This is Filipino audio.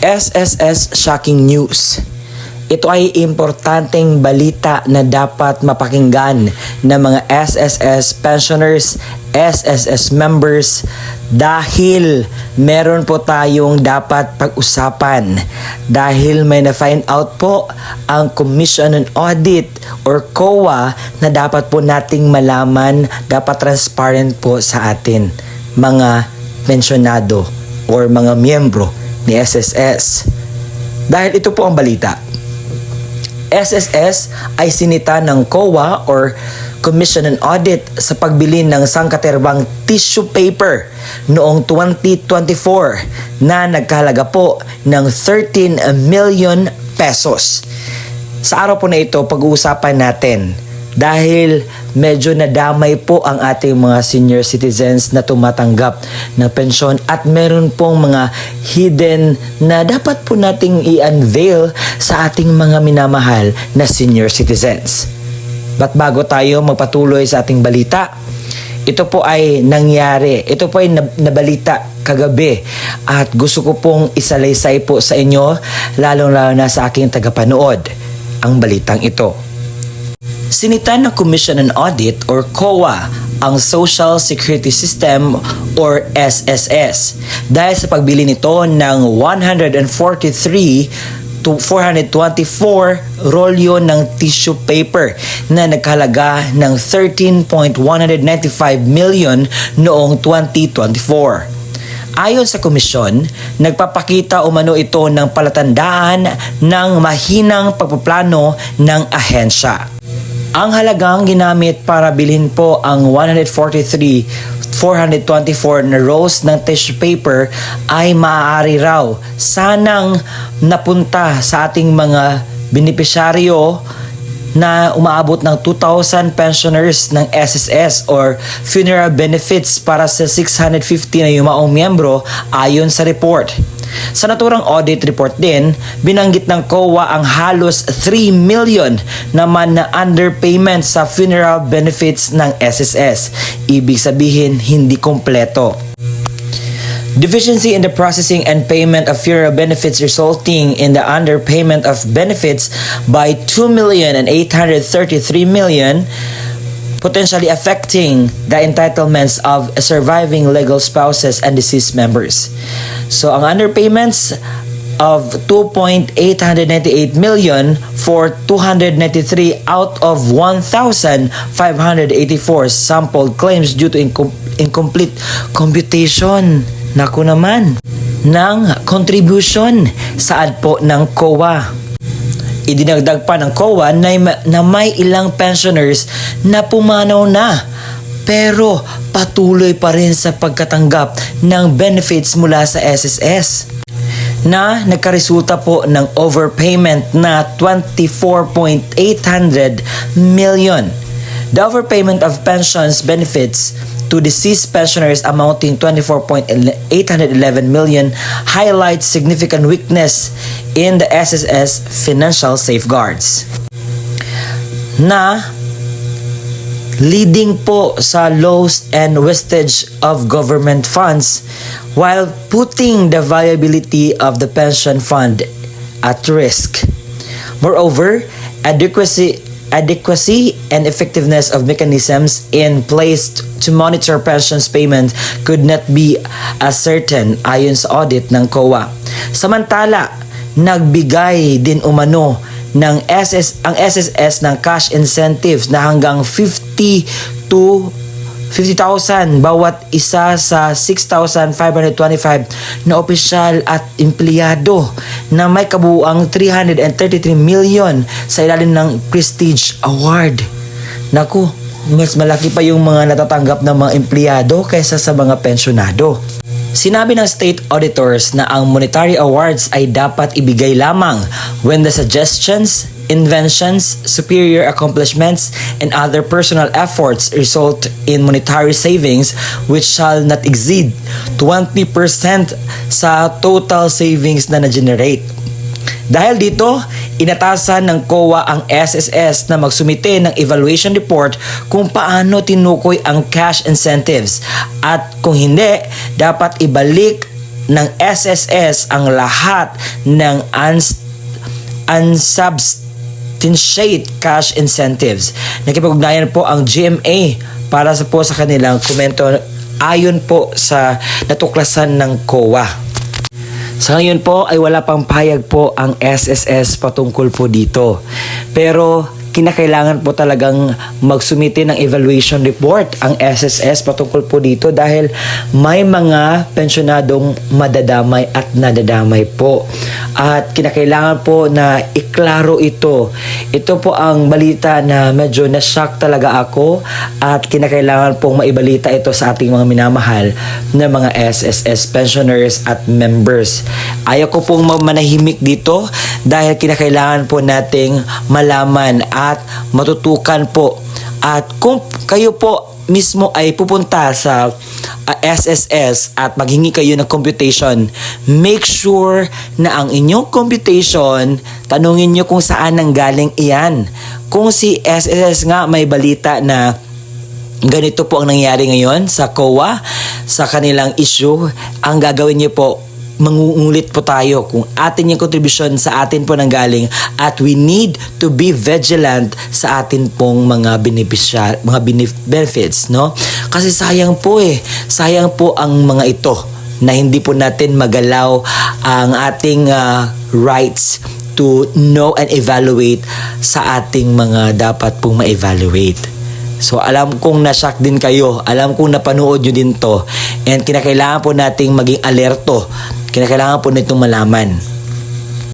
SSS Shocking News. Ito ay importanteng balita na dapat mapakinggan ng mga SSS pensioners, SSS members dahil meron po tayong dapat pag-usapan dahil may na-find out po ang Commission on Audit or COA na dapat po nating malaman, dapat transparent po sa atin mga pensyonado or mga miyembro ni SSS. Dahil ito po ang balita. SSS ay sinita ng COA or Commission on Audit sa pagbili ng sangkaterbang tissue paper noong 2024 na nagkahalaga po ng 13 million pesos. Sa araw po na ito, pag-uusapan natin dahil medyo nadamay po ang ating mga senior citizens na tumatanggap ng pensyon at meron pong mga hidden na dapat po nating i-unveil sa ating mga minamahal na senior citizens. But bago tayo magpatuloy sa ating balita, ito po ay nangyari, ito po ay nabalita kagabi at gusto ko pong isalaysay po sa inyo lalong-lalo na sa aking tagapanood ang balitang ito. Sinita ng Commission on Audit or COA ang Social Security System or SSS dahil sa pagbili nito ng 143 to 424 rolyo ng tissue paper na nagkahalaga ng 13.195 million noong 2024. Ayon sa komisyon, nagpapakita umano ito ng palatandaan ng mahinang pagpaplano ng ahensya. Ang halagang ginamit para bilhin po ang 143,424 na rolls ng tissue paper ay maaari raw sanang napunta sa ating mga benepisyaryo na umaabot ng 2,000 pensioners ng SSS or funeral benefits para sa 650 na yumaong miyembro ayon sa report. Sa naturang audit report din, binanggit ng COA ang halos 3 million naman na underpayment sa funeral benefits ng SSS. Ibig sabihin, hindi kompleto. Deficiency in the processing and payment of funeral benefits resulting in the underpayment of benefits by 2,833,000 potentially affecting the entitlements of surviving legal spouses and deceased members. So, ang underpayments of 2.898 million for 293 out of 1,584 sampled claims due to incomplete computation. Naku naman, ng contribution saan po ng COA. Idinagdag pa ng COA na may ilang pensioners na pumanaw na pero patuloy pa rin sa pagkatanggap ng benefits mula sa SSS na nagkaresulta po ng overpayment na 24.800 million. The overpayment of pensions benefits to deceased pensioners amounting 24.811 million highlights significant weakness in the SSS financial safeguards na leading po sa loss and wastage of government funds while putting the viability of the pension fund at risk. Moreover, adequacy and effectiveness of mechanisms in place to monitor pensions payment could not be ascertained ayon sa audit ng COA. Samantala, nagbigay din umano ng ang SSS ng cash incentives na hanggang 50,000 bawat isa sa 6,525 na opisyal at empleyado na may kabuuang 333 million sa ilalim ng Prestige Award. Naku, mas malaki pa yung mga natatanggap ng mga empleyado kaysa sa mga pensyonado. Sinabi ng state auditors na ang monetary awards ay dapat ibigay lamang when the suggestions, inventions, superior accomplishments, and other personal efforts result in monetary savings which shall not exceed 20% sa total savings na na-generate. Dahil dito, inatasan ng COA ang SSS na magsumite ng evaluation report kung paano tinukoy ang cash incentives at kung hindi, dapat ibalik ng SSS ang lahat ng unsubstantiated cash incentives. Nakipag-ugnayan po ang GMA para sa kanilang komento ayon po sa natuklasan ng COA. Sa ngayon po ay wala pang pahayag po ang SSS patungkol po dito. Pero kinakailangan po talagang magsumite ng evaluation report ang SSS patungkol po dito dahil may mga pensyonadong madadamay at nadadamay po. At kinakailangan po na iklaro ito. Ito po ang balita na medyo na-shock talaga ako at kinakailangan pong maibalita ito sa ating mga minamahal na mga SSS pensioners at members. Ayaw ko pong manahimik dito dahil kinakailangan po nating malaman at matutukan po. At kung kayo po mismo ay pupunta sa SSS at maghingi kayo ng computation, make sure na ang inyong computation, tanungin nyo kung saan nanggaling iyan. Kung si SSS nga may balita na ganito po ang nangyari ngayon sa COA, sa kanilang issue, ang gagawin nyo po, mangungulit po tayo kung atin yung contribution sa atin po nanggaling at we need to be vigilant sa atin pong mga benefits, no? Kasi sayang po ang mga ito na hindi po natin magalaw ang ating rights to know and evaluate sa ating mga dapat pong ma-evaluate. So alam kong na-shock din kayo, alam kong napanood nyo din to, and kinakailangan po nating maging alerto, kinakailangan po nitong malaman.